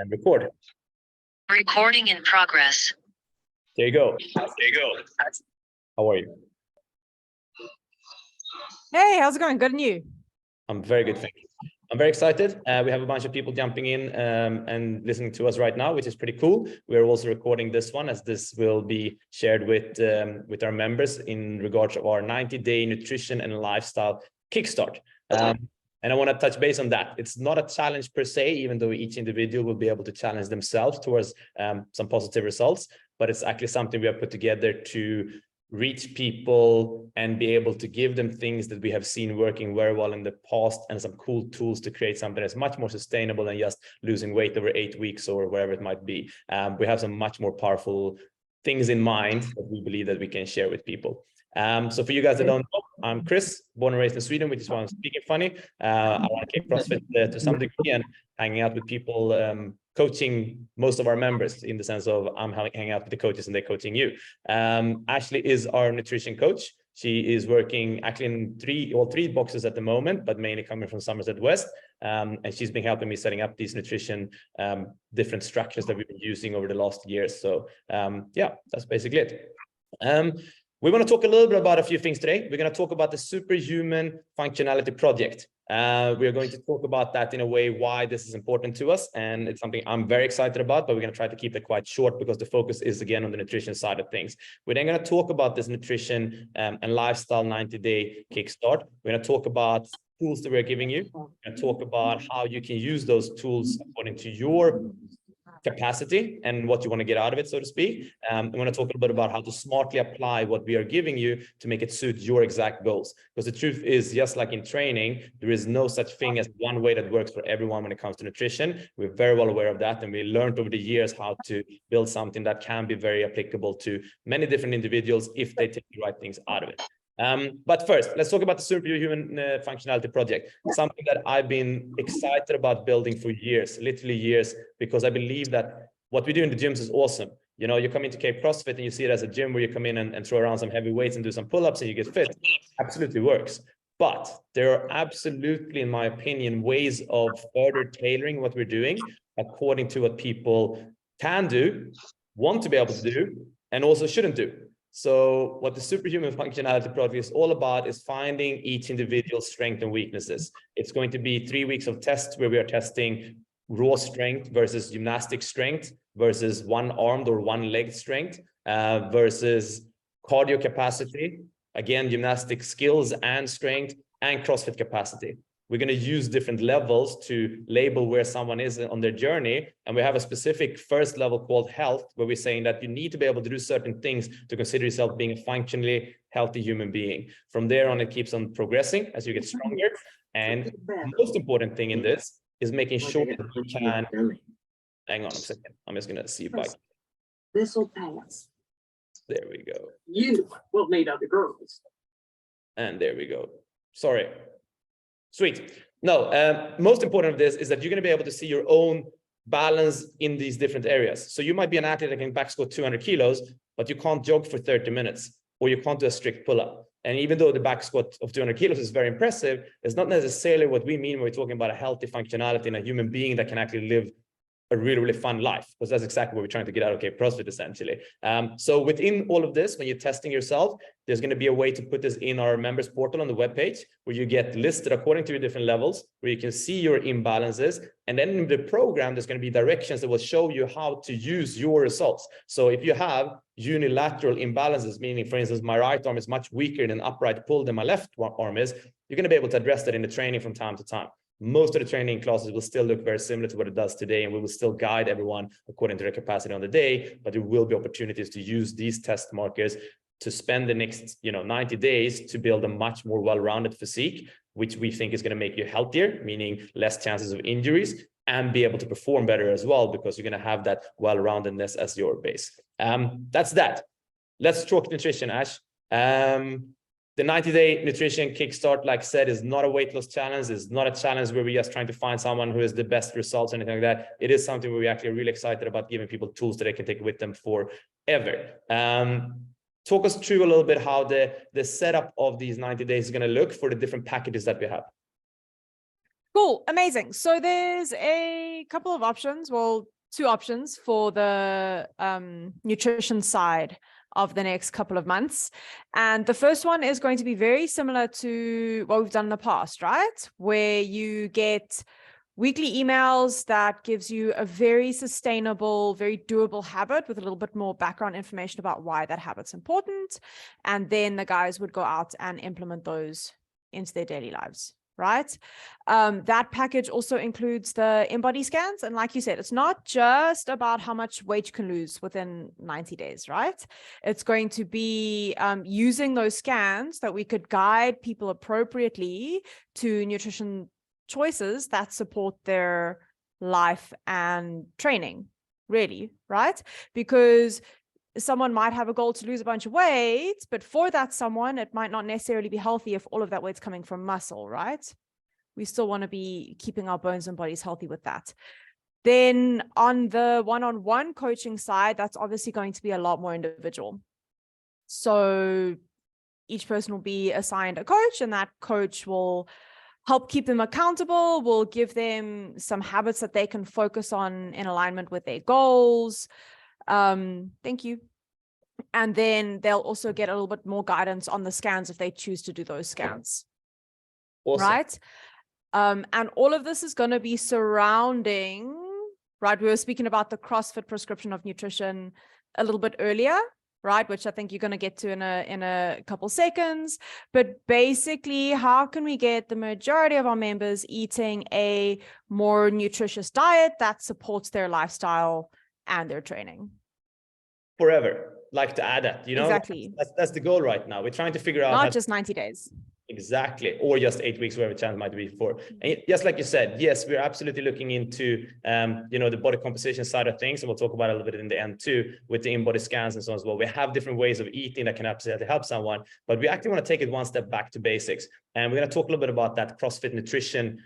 and record. Recording in progress. There you go. How are you? Hey, how's it going? Good, and you? I'm very good, thank you. I'm very excited. We have a bunch of people jumping in and listening to us right now, which is pretty cool. We're also recording this one, as this will be shared with our members in regards of our 90-day nutrition and lifestyle Kickstart. And I want to touch base on that. It's not a challenge per se, even though each individual will be able to challenge themselves towards some positive results, but it's actually something we have put together to reach people and be able to give them things that we have seen working very well in the past and some cool tools to create something that's much more sustainable than just losing weight over 8 weeks or whatever it might be. We have some much more powerful things in mind that we believe that we can share with people. So for you guys that don't know, I'm Chris, born and raised in Sweden, which is why I'm speaking funny. I want to keep CrossFit to some degree and hanging out with people, coaching most of our members in the sense of I'm hanging out with the coaches and they're coaching you. Ashley is our nutrition coach. She is working actually in three boxes at the moment, but mainly coming from Somerset West. And she's been helping me setting up these nutrition, different structures that we've been using over the last years. So yeah, that's basically it. We want to talk a little bit about a few things today. We're going to talk about the Superhuman Functionality Project. We are going to talk about that in a way why this is important to us. And it's something I'm very excited about, but we're going to try to keep it quite short because the focus is again on the nutrition side of things. We're then going to talk about this nutrition and lifestyle 90-day Kickstart. We're going to talk about tools that we're giving you and talk about how you can use those tools according to your capacity and what you want to get out of it, so to speak. I want to talk a little bit about how to smartly apply what we are giving you to make it suit your exact goals. Because the truth is, just like in training, there is no such thing as one way that works for everyone when it comes to nutrition. We're very well aware of that. And we learned over the years how to build something that can be very applicable to many different individuals if they take the right things out of it. But first, let's talk about the Superhuman Functionality Project, something that I've been excited about building for years, literally years, because I believe that what we do in the gyms is awesome. You know, you come into Cape CrossFit and you see it as a gym where you come in and throw around some heavy weights and do some pull-ups and you get fit. Absolutely works. But there are absolutely, in my opinion, ways of further tailoring what we're doing according to what people can do, want to be able to do, and also shouldn't do. So what the Superhuman Functionality Project is all about is finding each individual's strengths and weaknesses. It's going to be 3 weeks of tests where we are testing raw strength versus gymnastic strength versus one-armed or one-legged strength versus cardio capacity, again, gymnastic skills and strength, and CrossFit capacity. We're going to use different levels to label where someone is on their journey. And we have a specific first level called health, where we're saying that you need to be able to do certain things to consider yourself being a functionally healthy human being. From there on, it keeps on progressing as you get stronger. And the most important thing in this is making sure that you can, hang on a second. I'm just going to see if I can. This will pass. There we go. You will meet other girls. And there we go. Sorry. Sweet. No, most important of this is that you're going to be able to see your own balance in these different areas. So you might be an athlete that can back squat 200 kilos, but you can't jog for 30 minutes, or you can't do a strict pull-up. And even though the back squat of 200 kilos is very impressive, it's not necessarily what we mean when we're talking about a healthy functionality in a human being that can actually live a really, really fun life, because that's exactly what we're trying to get out of Cape CrossFit, essentially. So within all of this, when you're testing yourself, there's going to be a way to put this in our members portal on the webpage, where you get listed according to your different levels, where you can see your imbalances. And then in the program, there's going to be directions that will show you how to use your results. So if you have unilateral imbalances, meaning, for instance, my right arm is much weaker in an upright pull than my left arm is, you're going to be able to address that in the training from time to time. Most of the training classes will still look very similar to what it does today, and we will still guide everyone according to their capacity on the day, but there will be opportunities to use these test markers to spend the next 90 days to build a much more well-rounded physique, which we think is going to make you healthier, meaning less chances of injuries, and be able to perform better as well, because you're going to have that well-roundedness as your base. That's that. Let's talk nutrition, Ash. The 90-day nutrition Kickstart, like I said, is not a weight loss challenge. It's not a challenge where we're just trying to find someone who has the best results or anything like that. It is something where we're actually really excited about giving people tools that they can take with them forever. Talk us through a little bit how the setup of these 90 days is going to look for the different packages that we have. Cool. Amazing. So there's a a couple of options. Well, two options for the nutrition side of the next couple of months. And the first one is going to be very similar to what we've done in the past, right? Where you get weekly emails that gives you a very sustainable, very doable habit with a little bit more background information about why that habit's important. And then the guys would go out and implement those into their daily lives, right? That package also includes the InBody scans. And like you said, it's not just about how much weight you can lose within 90 days, right? It's going to be using those scans that we could guide people appropriately to nutrition choices that support their life and training, really, right? Because someone might have a goal to lose a bunch of weight, but for that someone, it might not necessarily be healthy if all of that weight's coming from muscle, right? We still want to be keeping our bones and bodies healthy with that. Then on the one-on-one coaching side, that's obviously going to be a lot more individual. So each person will be assigned a coach, and that coach will help keep them accountable, will give them some habits that they can focus on in alignment with their goals. Thank you. And then they'll also get a little bit more guidance on the scans if they choose to do those scans. Awesome. Right? And all of this is going to be surrounding, right? We were speaking about the CrossFit prescription of nutrition a little bit earlier, right? Which I think you're going to get to in a couple seconds. But basically, how can we get the majority of our members eating a more nutritious diet that supports their lifestyle and their training? Forever. Like to add that, Exactly. That's the goal right now. We're trying to figure out not just 90 days. Exactly, or just 8 weeks, whatever chance might be for. And just like you said, yes, we're absolutely looking into the body composition side of things, and we'll talk about it a little bit in the end too, with the InBody scans and so on as well. We have different ways of eating that can absolutely help someone, but we actually want to take it one step back to basics. And we're going to talk a little bit about that CrossFit nutrition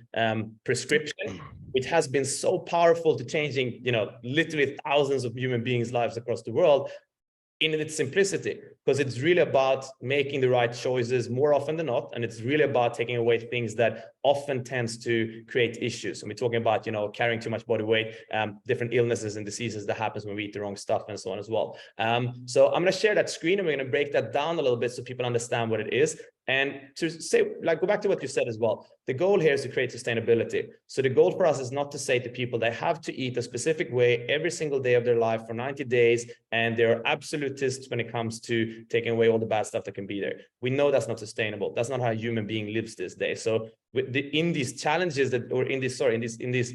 prescription, which has been so powerful to changing, literally thousands of human beings' lives across the world. In its simplicity, because it's really about making the right choices more often than not, and it's really about taking away things that often tends to create issues. And we're talking about, carrying too much body weight, different illnesses and diseases that happens when we eat the wrong stuff and so on as well. So I'm going to share that screen, and we're going to break that down a little bit so people understand what it is. And to say, go back to what you said as well, the goal here is to create sustainability. So the goal for us is not to say to people they have to eat a specific way every single day of their life for 90 days, and they're absolutists when it comes to taking away all the bad stuff that can be there. We know that's not sustainable. That's not how a human being lives this day. So in these challenges in these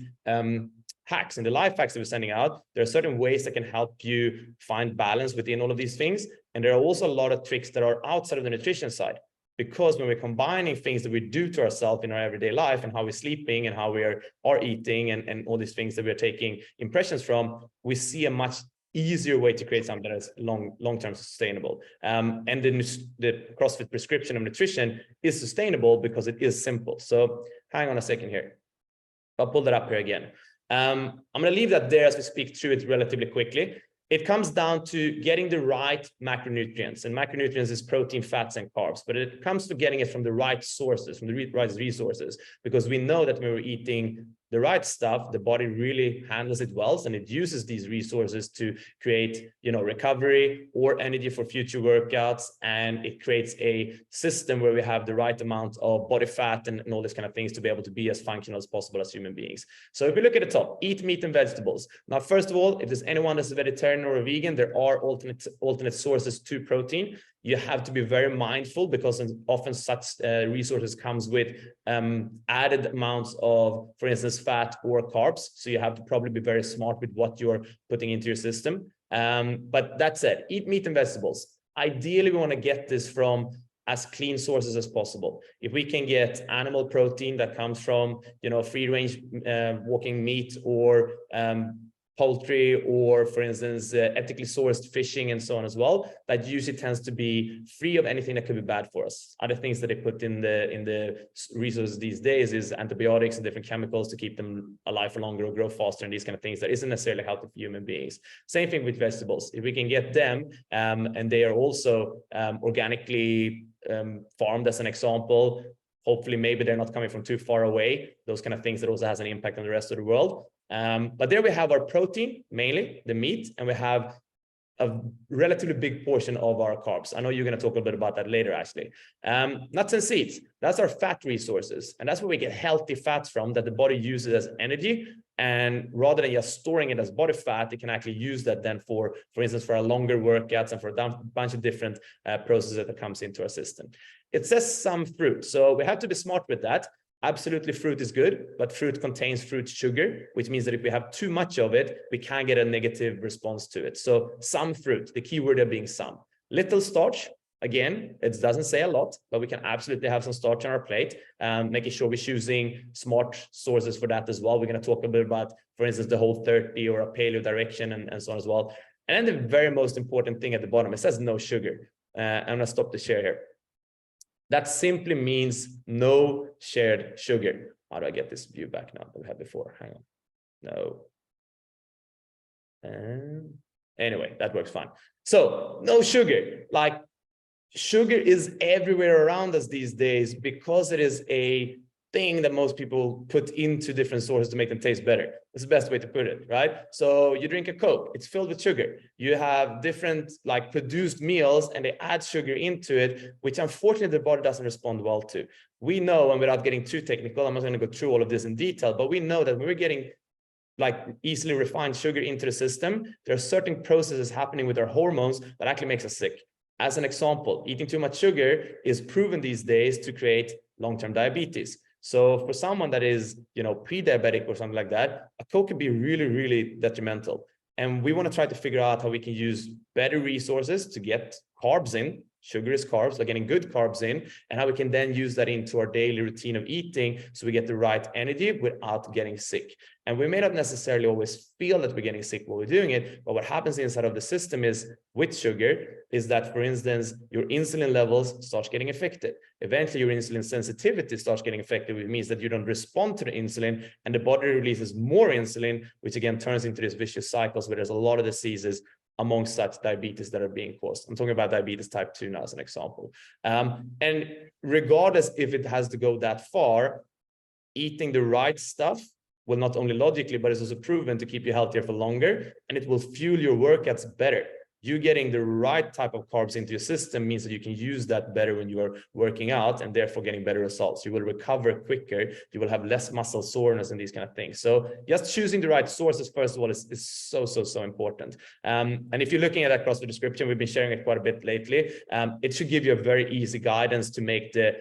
hacks, in the life hacks that we're sending out, there are certain ways that can help you find balance within all of these things. And there are also a lot of tricks that are outside of the nutrition side. Because when we're combining things that we do to ourselves in our everyday life, and how we're sleeping and how we are eating and all these things that we're taking impressions from, we see a much easier way to create something that is long-term sustainable. And the CrossFit prescription of nutrition is sustainable because it is simple. So hang on a second here. I'll pull that up here again. I'm going to leave that there as we speak through it relatively quickly. It comes down to getting the right macronutrients, and macronutrients is protein, fats, and carbs, but it comes to getting it from the right sources, from the right resources, because we know that when we're eating the right stuff, the body really handles it well, and it uses these resources to create, recovery or energy for future workouts, and it creates a system where we have the right amount of body fat and all these kind of things to be able to be as functional as possible as human beings. So if we look at the top, eat meat and vegetables. Now, first of all, if there's anyone that's a vegetarian or a vegan, there are alternate sources to protein. You have to be very mindful, because often such resources comes with added amounts of, for instance, fat or carbs. So you have to probably be very smart with what you're putting into your system. But that said, eat meat and vegetables. Ideally, we want to get this from as clean sources as possible. If we can get animal protein that comes from, free range walking meat, or poultry, or for instance, ethically sourced fishing and so on as well, that usually tends to be free of anything that could be bad for us. Other things that they put in the resources these days is antibiotics and different chemicals to keep them alive for longer or grow faster, and these kind of things that isn't necessarily healthy for human beings. Same thing with vegetables. If we can get them, and they are also organically farmed, as an example, hopefully maybe they're not coming from too far away, those kind of things that also has an impact on the rest of the world. But there we have our protein, mainly the meat, and we have a relatively big portion of our carbs. I know you're going to talk a bit about that later, actually. Nuts and seeds, that's our fat resources. And that's where we get healthy fats from that the body uses as energy. And rather than just storing it as body fat, it can actually use that then for instance, for our longer workouts and for a bunch of different processes that comes into our system. It says some fruit. So we have to be smart with that. Absolutely, fruit is good, but fruit contains fruit sugar, which means that if we have too much of it, we can get a negative response to it. So some fruit, the key word there being some. Little starch, again, it doesn't say a lot, but we can absolutely have some starch on our plate, making sure we're choosing smart sources for that as well. We're going to talk a bit about, for instance, the whole 30 or a paleo direction and so on as well. And then the very most important thing at the bottom, it says no sugar. I'm going to stop the share here. That simply means no shared sugar. How do I get this view back now that we had before? Hang on. No. Anyway, that works fine. So no sugar. Like, sugar is everywhere around us these days because it is a thing that most people put into different sources to make them taste better. It's the best way to put it, right? So you drink a Coke, it's filled with sugar. You have different like produced meals and they add sugar into it, which unfortunately the body doesn't respond well to. We know, and without getting too technical, I'm not going to go through all of this in detail, but we know that when we're getting like easily refined sugar into the system, there are certain processes happening with our hormones that actually makes us sick. As an example, eating too much sugar is proven these days to create long-term diabetes. So for someone that is, pre-diabetic or something like that, a Coke can be really, really detrimental. And we want to try to figure out how we can use better resources to get carbs in. Sugar is carbs, like getting good carbs in, and how we can then use that into our daily routine of eating so we get the right energy without getting sick. And we may not necessarily always feel that we're getting sick while we're doing it, but what happens inside of the system is with sugar is that, for instance, your insulin levels starts getting affected. Eventually, your insulin sensitivity starts getting affected, which means that you don't respond to the insulin and the body releases more insulin, which again turns into these vicious cycles where there's a lot of diseases among such diabetes that are being caused. I'm talking about diabetes type 2 now as an example. And regardless if it has to go that far, eating the right stuff will not only logically, but it's also proven to keep you healthier for longer, and it will fuel your workouts better. You getting the right type of carbs into your system means that you can use that better when you are working out and therefore getting better results. You will recover quicker. You will have less muscle soreness and these kind of things. So just choosing the right sources, first of all, is so important. And if you're looking at that CrossFit description, we've been sharing it quite a bit lately. It should give you a very easy guidance to make the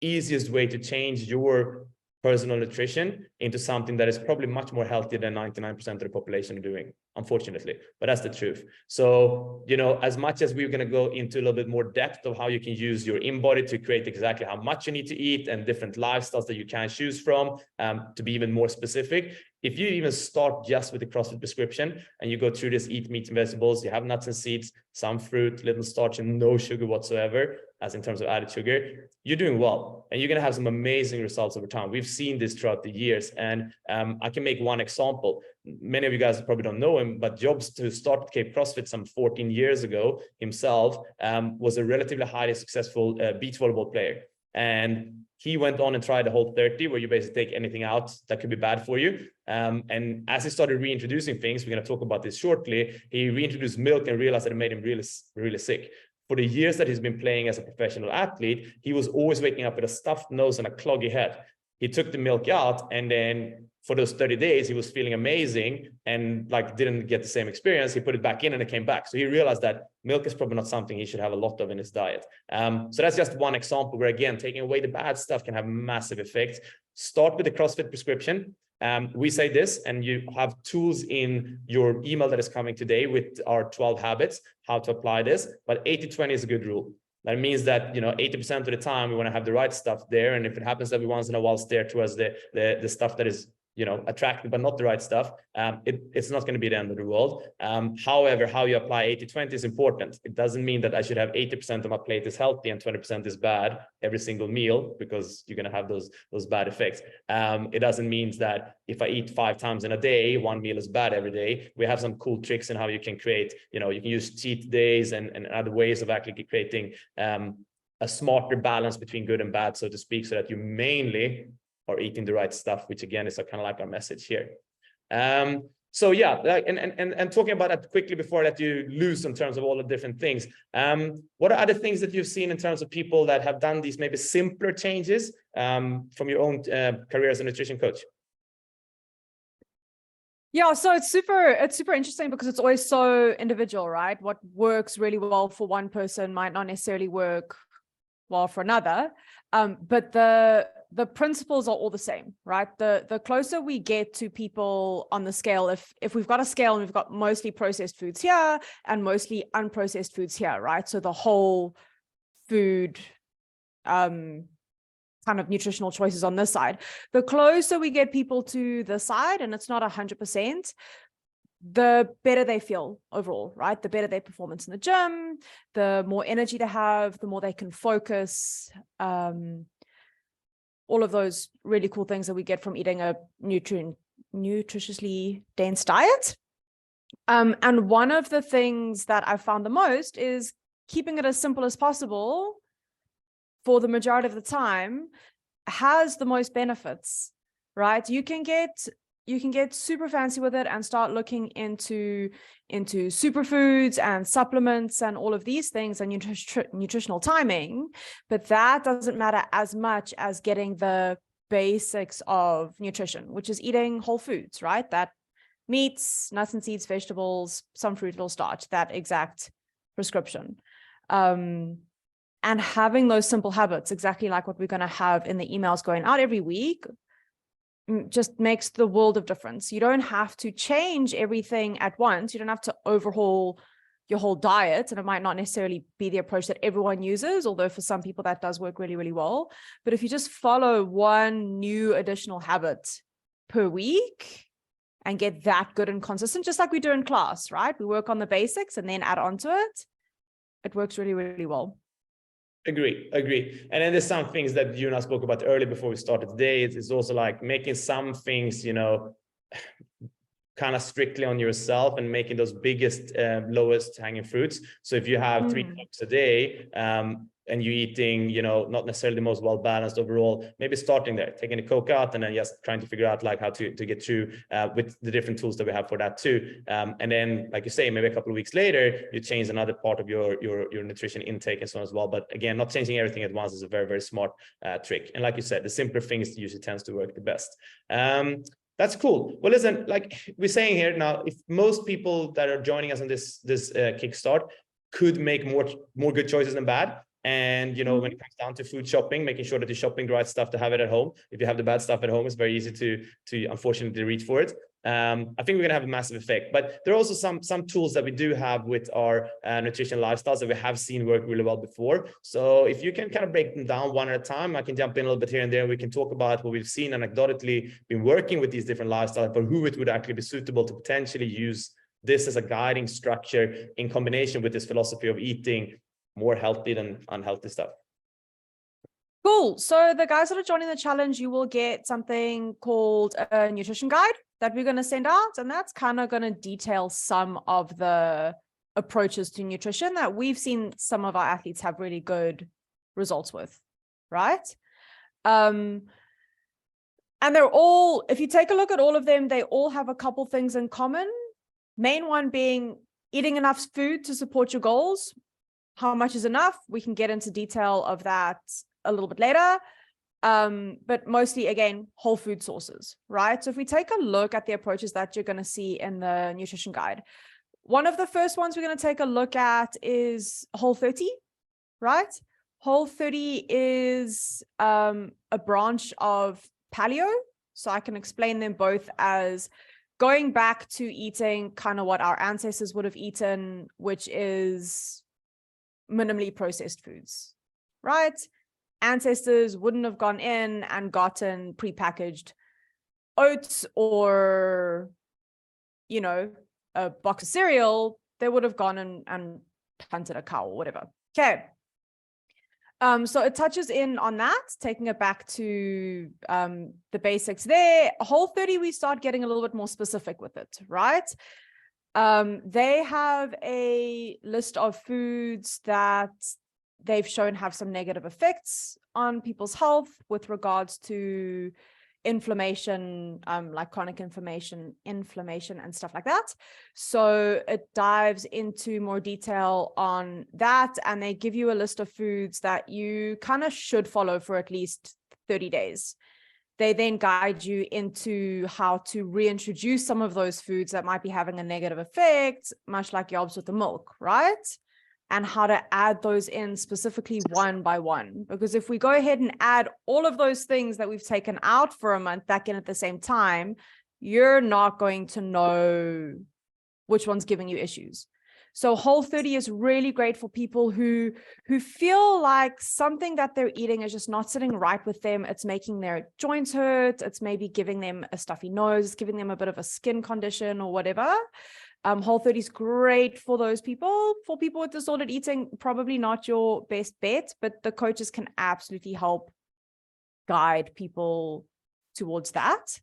easiest way to change your personal nutrition into something that is probably much more healthy than 99% of the population are doing, unfortunately, but that's the truth. So, as much as we're going to go into a little bit more depth of how you can use your in-body to create exactly how much you need to eat and different lifestyles that you can choose from, to be even more specific, if you even start just with the CrossFit prescription and you go through this, eat meat and vegetables, you have nuts and seeds, some fruit, little starch, and no sugar whatsoever, as in terms of added sugar, you're doing well. And you're going to have some amazing results over time. We've seen this throughout the years. And I can make one example. Many of you guys probably don't know him, but Jobs, who started Cape CrossFit some 14 years ago himself, was a relatively highly successful beach volleyball player. And he went on and tried the whole 30, where you basically take anything out that could be bad for you. And as he started reintroducing things, we're going to talk about this shortly, he reintroduced milk and realized that it made him really, really sick. For the years that he's been playing as a professional athlete, he was always waking up with a stuffed nose and a cloggy head. He took the milk out, and then for those 30 days, he was feeling amazing and didn't get the same experience. He put it back in and it came back. So he realized that milk is probably not something he should have a lot of in his diet. So that's just one example where, again, taking away the bad stuff can have massive effects. Start with the CrossFit prescription. We say this, and you have tools in your email that is coming today with our 12 habits, how to apply this, but 80-20 is a good rule. That means that 80% of the time we want to have the right stuff there, and if it happens every once in a while steer towards the stuff that is attractive but not the right stuff, it's not going to be the end of the world. However, how you apply 80-20 is important. It doesn't mean that I should have 80% of my plate is healthy and 20% is bad every single meal, because you're going to have those bad effects. It doesn't mean that if I eat 5 times in a day, one meal is bad every day. We have some cool tricks in how you can create, you can use cheat days and other ways of actually creating a smarter balance between good and bad, so to speak, so that you mainly are eating the right stuff, which again is kind of like our message here. So yeah, like, and talking about that quickly before I let you loose in terms of all the different things. What are other things that you've seen in terms of people that have done these maybe simpler changes from your own career as a nutrition coach? Yeah, so it's super interesting because it's always so individual, right? What works really well for one person might not necessarily work well for another. But the principles are all the same, right? The closer we get to people on the scale, if we've got a scale and we've got mostly processed foods here and mostly unprocessed foods here, right? So the whole food kind of nutritional choices on this side, the closer we get people to the side, and it's not 100%, the better they feel overall, right? The better their performance in the gym, the more energy they have, the more they can focus, all of those really cool things that we get from eating a nutritiously dense diet. And one of the things that I've found the most is keeping it as simple as possible for the majority of the time has the most benefits, right? You can get super fancy with it and start looking into superfoods and supplements and all of these things and nutritional timing, but that doesn't matter as much as getting the basics of nutrition, which is eating whole foods, right? That meats, nuts and seeds, vegetables, some fruit, little starch, that exact prescription. And having those simple habits, exactly like what we're going to have in the emails going out every week, just makes the world of difference. You don't have to change everything at once. You don't have to overhaul your whole diet, and it might not necessarily be the approach that everyone uses, although for some people that does work really, really well. But if you just follow one new additional habit per week and get that good and consistent, just like we do in class, right? We work on the basics and then add on to it. It works really, really well. Agree. And then there's some things that you and I spoke about earlier before we started today. It's also like making some things, kind of strictly on yourself and making those biggest, lowest hanging fruits. So if you have 3 cups a day, and you're eating, not necessarily the most well-balanced overall, maybe starting there, taking the Coke out and then just trying to figure out like how to get through with the different tools that we have for that too. And then, like you say, maybe a couple of weeks later, you change another part of your nutrition intake and so on as well. But again, not changing everything at once is a very, very smart trick. And like you said, the simpler things usually tends to work the best. That's cool. Well, listen, like we're saying here now, if most people that are joining us on this Kickstart could make more good choices than bad. And, when it comes down to food shopping, making sure that you're shopping the right stuff to have it at home. If you have the bad stuff at home, it's very easy to unfortunately reach for it. I think we're going to have a massive effect, but there are also some tools that we do have with our nutrition lifestyles that we have seen work really well before. So if you can kind of break them down one at a time, I can jump in a little bit here and there. We can talk about what we've seen anecdotally, been working with these different lifestyles, for who it would actually be suitable to potentially use this as a guiding structure in combination with this philosophy of eating more healthy than unhealthy stuff. Cool. So the guys that are joining the challenge, you will get something called a nutrition guide that we're going to send out. And that's kind of going to detail some of the approaches to nutrition that we've seen some of our athletes have really good results with, right? And they're all, if you take a look at all of them, they all have a couple things in common. Main one being eating enough food to support your goals. How much is enough? We can get into detail of that a little bit later. But mostly, again, whole food sources, right? So if we take a look at the approaches that you're going to see in the nutrition guide, one of the first ones we're going to take a look at is Whole30, right? Whole30 is a branch of paleo. So I can explain them both as going back to eating kind of what our ancestors would have eaten, which is minimally processed foods, right? Ancestors wouldn't have gone in and gotten prepackaged oats or, a box of cereal. They would have gone and hunted a cow or whatever. Okay. So it touches in on that, taking it back to the basics there. Whole30, we start getting a little bit more specific with it, right? They have a list of foods that they've shown have some negative effects on people's health with regards to inflammation, like chronic inflammation and stuff like that. So it dives into more detail on that, and they give you a list of foods that you kind of should follow for at least 30 days. They then guide you into how to reintroduce some of those foods that might be having a negative effect, much like yobs with the milk, right? And how to add those in specifically one by one. Because if we go ahead and add all of those things that we've taken out for a month back in at the same time, you're not going to know which one's giving you issues. So Whole30 is really great for people who feel like something that they're eating is just not sitting right with them. It's making their joints hurt. It's maybe giving them a stuffy nose, it's giving them a bit of a skin condition or whatever. Whole30 is great for those people. For people with disordered eating, probably not your best bet, but the coaches can absolutely help guide people towards that.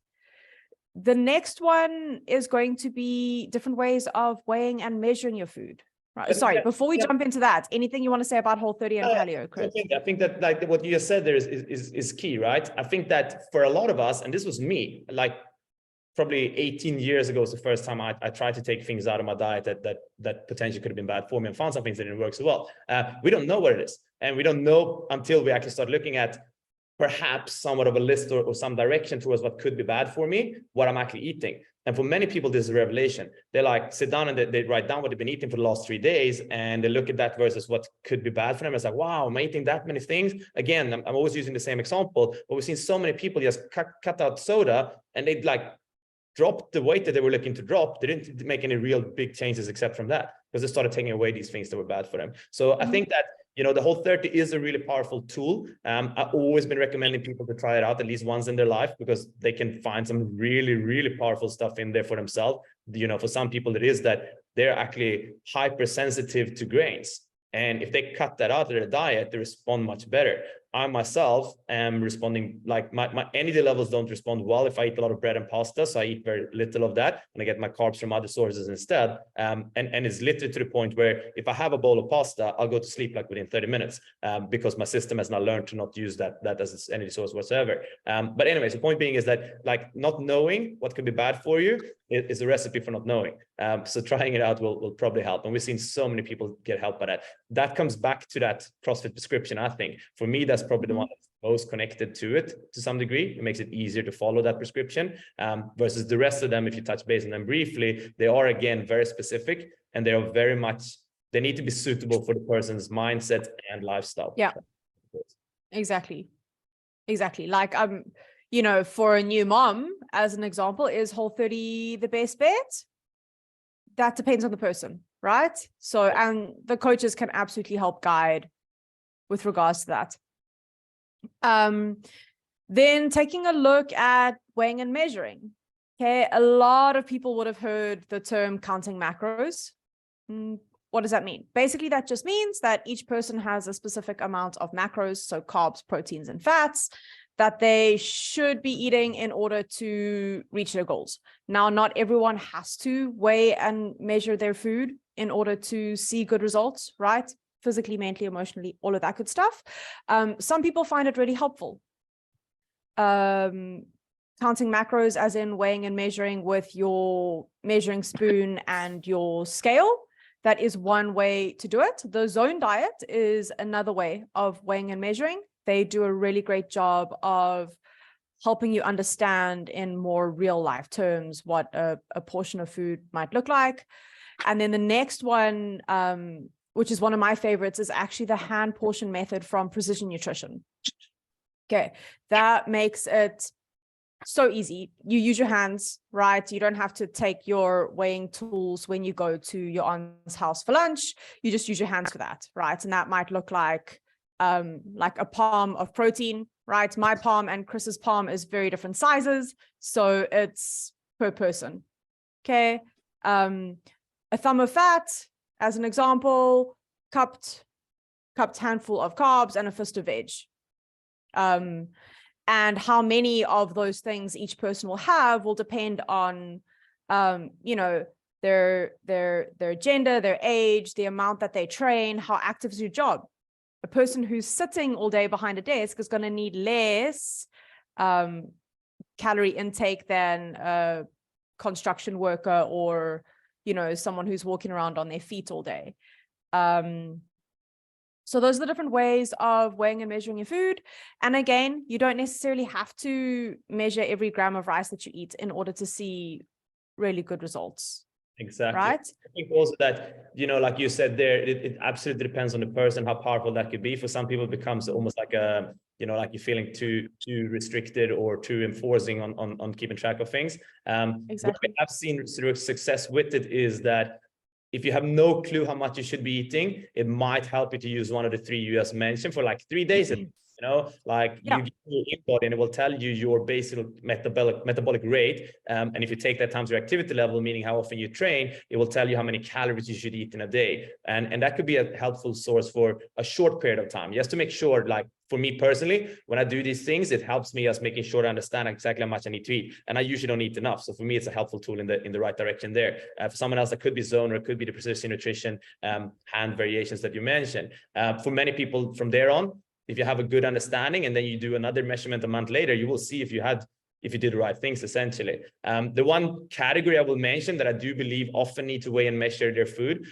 The next one is going to be different ways of weighing and measuring your food. Right. Sorry, before we jump into that, anything you want to say about Whole30 and paleo, Chris? I think that like what you just said there is key, right? I think that for a lot of us, and this was me, like probably 18 years ago was the first time I tried to take things out of my diet that potentially could have been bad for me, and found some things that didn't work so well. We don't know what it is, and we don't know until we actually start looking at perhaps somewhat of a list or some direction towards what could be bad for me, what I'm actually eating. And for many people, this is a revelation. They like sit down and they write down what they've been eating for the last 3 days, and they look at that versus what could be bad for them. It's like, wow, am I eating that many things? Again, I'm always using the same example, but we've seen so many people just cut out soda, and they'd like dropped the weight that they were looking to drop. They didn't make any real big changes except from that, because they started taking away these things that were bad for them. So I think that, you know, the Whole30 is a really powerful tool. I've always been recommending people to try it out at least once in their life, because they can find some really, really powerful stuff in there for themselves. You know, for some people, it is that they're actually hypersensitive to grains. And if they cut that out of their diet, they respond much better. I myself am responding, like my energy levels don't respond well if I eat a lot of bread and pasta. So I eat very little of that, and I get my carbs from other sources instead. And it's literally to the point where if I have a bowl of pasta, I'll go to sleep like within 30 minutes because my system has now learned to not use that as its energy source whatsoever. But anyways, the point being is that like not knowing what could be bad for you is a recipe for not knowing. So trying it out will probably help. And we've seen so many people get help by that. That comes back to that CrossFit prescription, I think. For me, that's probably the one that's most connected to it to some degree. It makes it easier to follow that prescription versus the rest of them. If you touch base on them briefly, they are again very specific, and they are very much, they need to be suitable for the person's mindset and lifestyle. Yeah, exactly. Like, you know, for a new mom, as an example, is Whole30 the best bet? That depends on the person, right? So, and the coaches can absolutely help guide with regards to that. Then taking a look at weighing and measuring. Okay, a lot of people would have heard the term counting macros. What does that mean? Basically, that just means that each person has a specific amount of macros, so carbs, proteins, and fats, that they should be eating in order to reach their goals. Now, not everyone has to weigh and measure their food in order to see good results, right? Physically, mentally, emotionally, all of that good stuff. Some people find it really helpful. Counting macros, as in weighing and measuring with your measuring spoon and your scale, that is one way to do it. The zone diet is another way of weighing and measuring. They do a really great job of helping you understand in more real life terms what a portion of food might look like. And then the next one, which is one of my favorites, is actually the hand portion method from Precision Nutrition. Okay, that makes it so easy. You use your hands, right? You don't have to take your weighing tools when you go to your aunt's house for lunch. You just use your hands for that, right? And that might look like a palm of protein, right? My palm and Chris's palm is very different sizes, so it's per person. Okay, a thumb of fat, as an example, cupped handful of carbs, and a fist of veg. And how many of those things each person will have will depend on, you know, their gender, their age, the amount that they train, how active is your job. A person who's sitting all day behind a desk is going to need less calorie intake than a construction worker or, you know, someone who's walking around on their feet all day. So those are the different ways of weighing and measuring your food. And again, you don't necessarily have to measure every gram of rice that you eat in order to see really good results. Exactly. Right. I think also that, you know, like you said there, it absolutely depends on the person, how powerful that could be. For some people, it becomes almost like a, you know, like you're feeling too restricted or too enforcing on keeping track of things. Exactly. What I've seen sort of success with it is that if you have no clue how much you should be eating, it might help you to use one of the 3 you just mentioned for like 3 days. You know, like you get your InBody and it will tell you your basal metabolic rate. And if you take that times your activity level, meaning how often you train, it will tell you how many calories you should eat in a day. And that could be a helpful source for a short period of time, just to make sure, like for me personally, when I do these things, it helps me as making sure I understand exactly how much I need to eat. And I usually don't eat enough. So for me, it's a helpful tool in the right direction there. For someone else, that could be zone, or it could be the precision nutrition hand variations that you mentioned. For many people from there on, if you have a good understanding and then you do another measurement a month later, you will see if you did the right things, essentially. The one category I will mention that I do believe often need to weigh and measure their food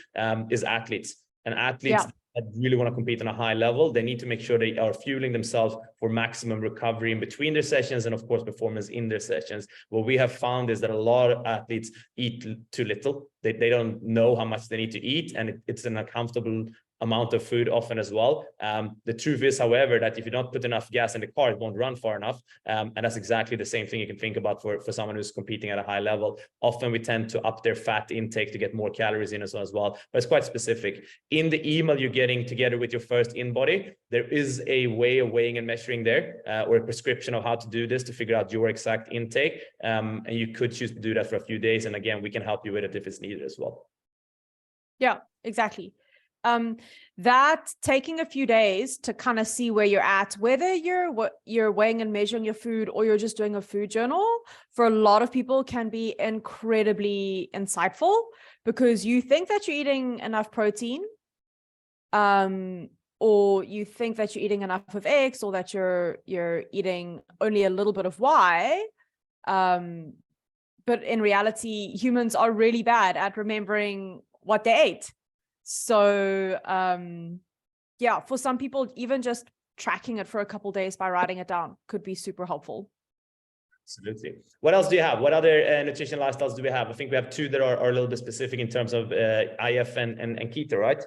is athletes. And athletes that really want to compete on a high level, they need to make sure they are fueling themselves for maximum recovery in between their sessions and of course performance in their sessions. What we have found is that a lot of athletes eat too little. They don't know how much they need to eat, and it's an uncomfortable amount of food often as well. The truth is, however, that if you don't put enough gas in the car, it won't run far enough. And that's exactly the same thing you can think about for someone who's competing at a high level. Often we tend to up their fat intake to get more calories in as well, but it's quite specific. In the email you're getting together with your first InBody, there is a way of weighing and measuring there, or a prescription of how to do this to figure out your exact intake. And you could choose to do that for a few days. And again, we can help you with it if it's needed as well. Yeah, exactly. That taking a few days to kind of see where you're at, whether you're weighing and measuring your food or you're just doing a food journal, for a lot of people can be incredibly insightful, because you think that you're eating enough protein, or you think that you're eating enough of X, or that you're eating only a little bit of Y. But in reality, humans are really bad at remembering what they ate. So yeah, for some people, even just tracking it for a couple of days by writing it down could be super helpful. Absolutely. What else do you have? What other nutrition lifestyles do we have? I think we have 2 that are a little bit specific in terms of IF and keto, right?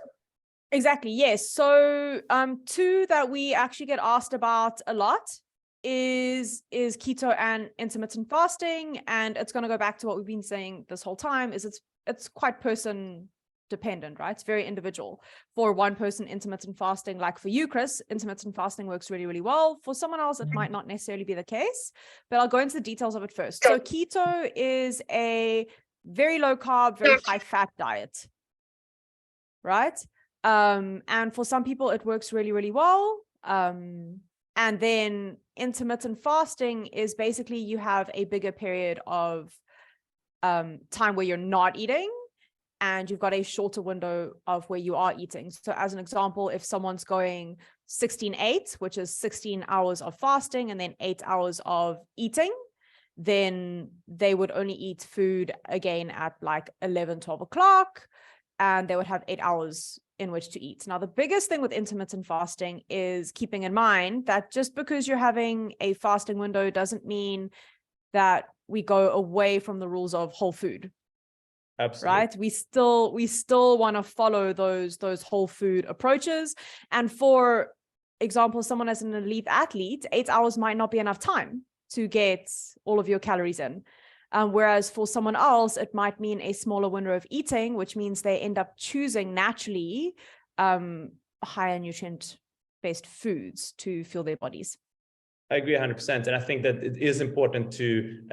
Exactly, yes. So 2 that we actually get asked about a lot is keto and intermittent fasting. And it's going to go back to what we've been saying this whole time, is it's quite person dependent, right? It's very individual. For one person, intermittent fasting, like for you, Chris, intermittent fasting works really, really well. For someone else, it might not necessarily be the case, but I'll go into the details of it first. So keto is a very low carb, very high fat diet, right? And for some people, it works really, really well. And then intermittent fasting is basically you have a bigger period of time where you're not eating, and you've got a shorter window of where you are eating. So as an example, if someone's going 16-8, which is 16 hours of fasting and then 8 hours of eating, then they would only eat food again at like 11, 12 o'clock, and they would have 8 hours in which to eat. Now, the biggest thing with intermittent fasting is keeping in mind that just because you're having a fasting window doesn't mean that we go away from the rules of whole food. Absolutely. Right? We still want to follow those whole food approaches. And for example, someone as an elite athlete, 8 hours might not be enough time to get all of your calories in. Whereas for someone else, it might mean a smaller window of eating, which means they end up choosing naturally higher nutrient-based foods to fuel their bodies. I agree 100%. And I think that it is important to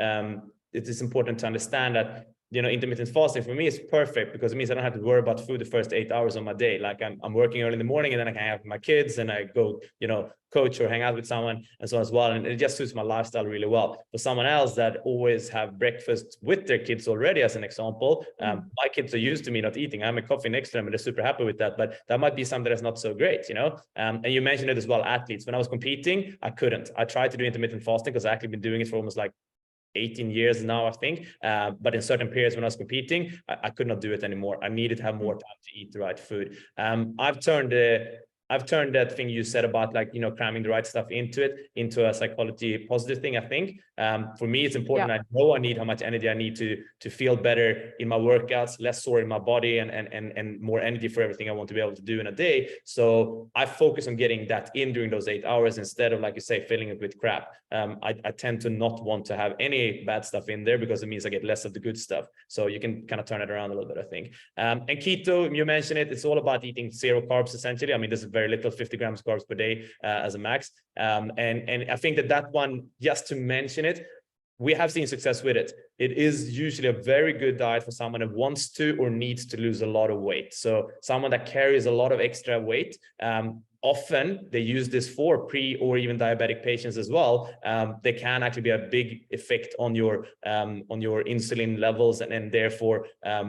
understand that, you know, intermittent fasting for me is perfect because it means I don't have to worry about food the first 8 hours of my day. Like I'm working early in the morning, and then I can have my kids and I go, you know, coach or hang out with someone and so on as well. And it just suits my lifestyle really well. For someone else that always have breakfast with their kids already, as an example, my kids are used to me not eating. I have a coffee next to them and they're super happy with that, but that might be something that's not so great, you know? And you mentioned it as well, athletes. When I was competing, I couldn't. I tried to do intermittent fasting because I actually been doing it for almost like 18 years now, I think. But in certain periods when I was competing, I could not do it anymore. I needed to have more time to eat the right food. I've turned that thing you said about like, cramming the right stuff into a psychology positive thing. I think for me, it's important. I know I need how much energy I need to feel better in my workouts, less sore in my body, and more energy for everything I want to be able to do in a day. So I focus on getting that in during those 8 hours instead of, like you say, filling it with crap. I tend to not want to have any bad stuff in there because it means I get less of the good stuff. So you can kind of turn it around a little bit, I think. And keto, you mentioned it. It's all about eating 0 carbs essentially. I mean, this is very little, 50 grams carbs per day as a max. And I think that one, just to mention it, we have seen success with it. It is usually a very good diet for someone that wants to or needs to lose a lot of weight. So someone that carries a lot of extra weight, often they use this for pre or even diabetic patients as well. They can actually be a big effect on your insulin levels and therefore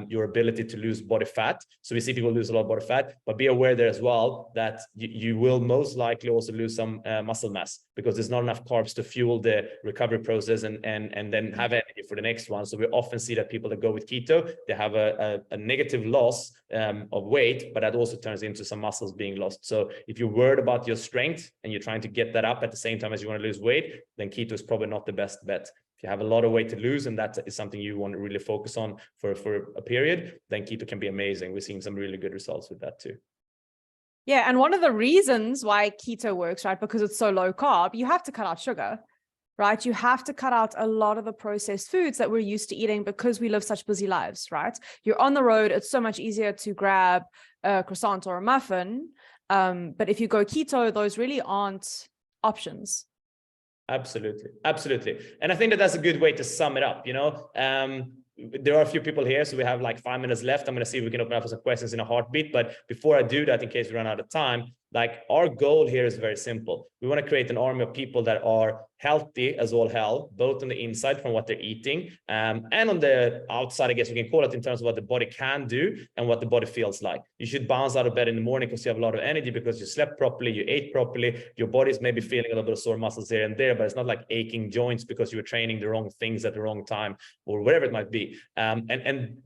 your ability to lose body fat. So we see people lose a lot of body fat, but be aware there as well that you will most likely also lose some muscle mass because there's not enough carbs to fuel the recovery process and then have energy for the next one. So we often see that people that go with keto, they have a negative loss of weight, but that also turns into some muscles being lost. So if you're worried about your strength and you're trying to get that up at the same time as you want to lose weight, then keto is probably not the best bet. If you have a lot of weight to lose and that is something you want to really focus on for a period, then keto can be amazing. We're seeing some really good results with that too. Yeah, and one of the reasons why keto works, right, because it's so low carb, you have to cut out sugar, right? You have to cut out a lot of the processed foods that we're used to eating because we live such busy lives, right? You're on the road, it's so much easier to grab a croissant or a muffin. But if you go keto, those really aren't options. Absolutely. Absolutely. And I think that's a good way to sum it up. There are a few people here, so we have like 5 minutes left. I'm going to see if we can open up for some questions in a heartbeat. But before I do that, in case we run out of time, like our goal here is very simple. We want to create an army of people that are healthy as all hell, both on the inside from what they're eating and on the outside, I guess we can call it, in terms of what the body can do and what the body feels like. You should bounce out of bed in the morning because you have a lot of energy, because you slept properly, you ate properly, your body's maybe feeling a little bit of sore muscles here and there, but it's not like aching joints because you were training the wrong things at the wrong time or whatever it might be. And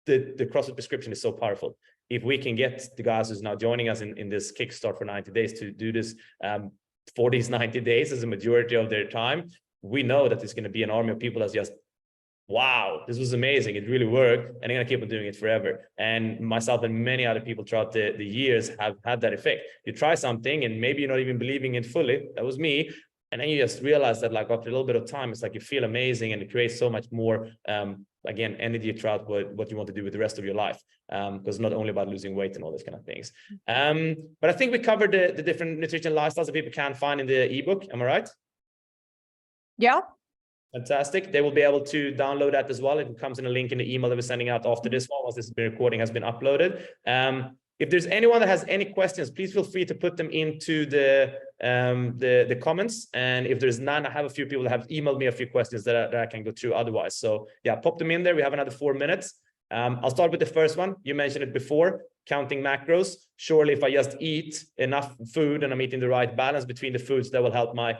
the CrossFit prescription is so powerful. If we can get the guys who's now joining us in this Kickstart for 90 days to do this for these 90 days as a majority of their time, we know that there's going to be an army of people that's just, wow, this was amazing. It really worked. And they're going to keep on doing it forever. And myself and many other people throughout the years have had that effect. You try something and maybe you're not even believing it fully. That was me. And then you just realize that like after a little bit of time, it's like you feel amazing and it creates so much more, again, energy throughout what you want to do with the rest of your life. Because it's not only about losing weight and all those kind of things. But I think we covered the different nutrition lifestyles that people can find in the ebook. Am I right? Yeah. Fantastic. They will be able to download that as well. It comes in a link in the email that we're sending out after this one, once this recording has been uploaded. If there's anyone that has any questions, please feel free to put them into the comments. And if there's none, I have a few people that have emailed me a few questions that I can go through otherwise. So yeah, pop them in there. We have another 4 minutes. I'll start with the first one. You mentioned it before, counting macros. Surely if I just eat enough food and I'm eating the right balance between the foods, that will help my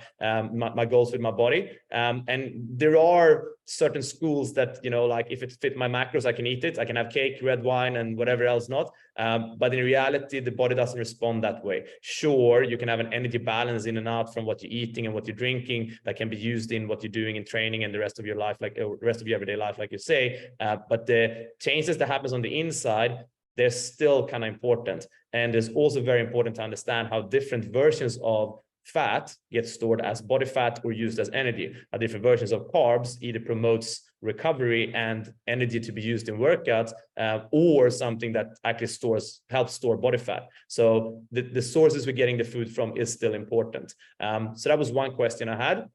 goals with my body. And there are certain schools that, like if it fit my macros, I can eat it. I can have cake, red wine, and whatever else not. But in reality, the body doesn't respond that way. Sure, you can have an energy balance in and out from what you're eating and what you're drinking that can be used in what you're doing in training and the rest of your life, like the rest of your everyday life, like you say. But the changes that happens on the inside, they're still kind of important. And it's also very important to understand how different versions of fat get stored as body fat or used as energy. How different versions of carbs either promotes recovery and energy to be used in workouts, or something that actually helps store body fat. So the sources we're getting the food from is still important. So that was one question I had.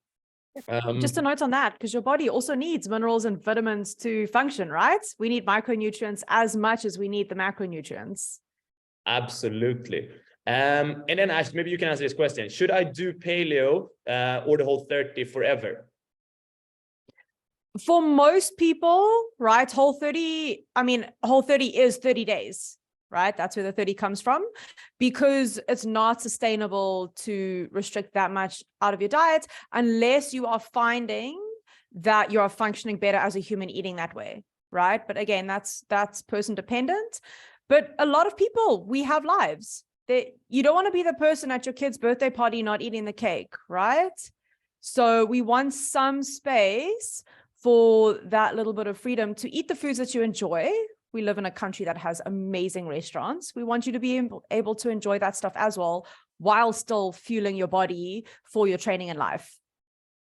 Just a note on that, because your body also needs minerals and vitamins to function, right? We need micronutrients as much as we need the macronutrients. Absolutely. And then Ash, maybe you can answer this question. Should I do paleo or the Whole30 forever? For most people, right, Whole30 is 30 days, right? That's where the 30 comes from, because it's not sustainable to restrict that much out of your diet unless you are finding that you're functioning better as a human eating that way, right? But again, that's person dependent. But a lot of people, we have lives. You don't want to be the person at your kid's birthday party not eating the cake, right? So we want some space for that little bit of freedom to eat the foods that you enjoy. We live in a country that has amazing restaurants. We want you to be able to enjoy that stuff as well, while still fueling your body for your training in life.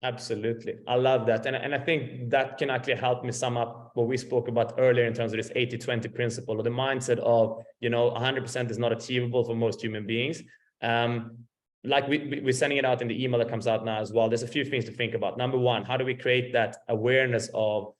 Absolutely. I love that. And I think that can actually help me sum up what we spoke about earlier in terms of this 80-20 principle, or the mindset of, 100% is not achievable for most human beings. Like we're sending it out in the email that comes out now as well. There's a few things to think about. Number one, how do we create that awareness of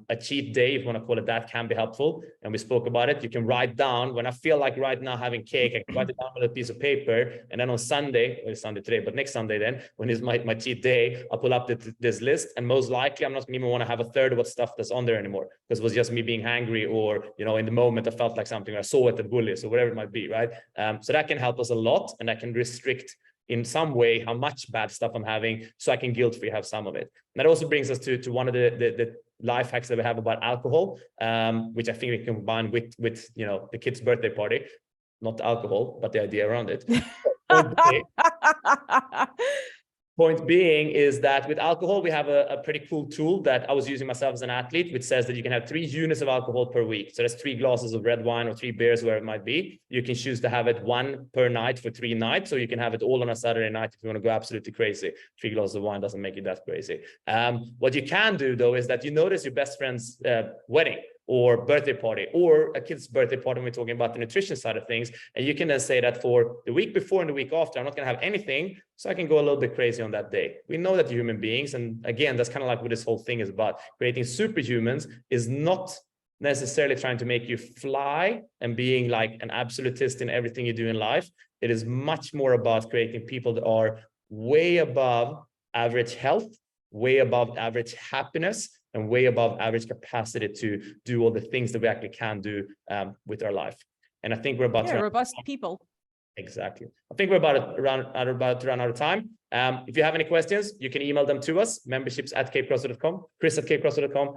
a cheat day, if you want to call it that, can be helpful. And we spoke about it. You can write down, when I feel like right now having cake, I can write it down on a piece of paper. And then on Sunday, or Sunday today, but next Sunday then, when is my cheat day, I'll pull up this list. And most likely I'm not going to even want to have a third of what stuff that's on there anymore, because it was just me being hangry, or, in the moment I felt like something, or I saw it at Woolies or whatever it might be, right? So that can help us a lot, and that can restrict in some way how much bad stuff I'm having, so I can guilt-free have some of it. And that also brings us to one of the life hacks that we have about alcohol, which I think we can combine with the kid's birthday party, not the alcohol, but the idea around it. Point being is that with alcohol, we have a pretty cool tool that I was using myself as an athlete, which says that you can have 3 units of alcohol per week. So that's 3 glasses of red wine or 3 beers, wherever it might be. You can choose to have it 1 per night for 3 nights. So you can have it all on a Saturday night if you want to go absolutely crazy. 3 glasses of wine doesn't make it that crazy. What you can do though, is that you notice your best friend's wedding or birthday party, or a kid's birthday party, when we're talking about the nutrition side of things. And you can then say that for the week before and the week after, I'm not going to have anything, so I can go a little bit crazy on that day. We know that human beings, and again, that's kind of like what this whole thing is about. Creating superhumans is not necessarily trying to make you fly and being like an absolutist in everything you do in life. It is much more about creating people that are way above average health, way above average happiness, and way above average capacity to do all the things that we actually can do with our life. And I think we're about to robust people. Exactly. I think we're about to run out of time. If you have any questions, you can email them to us, memberships@capecrossfit.com, chris@capecrossfit.com,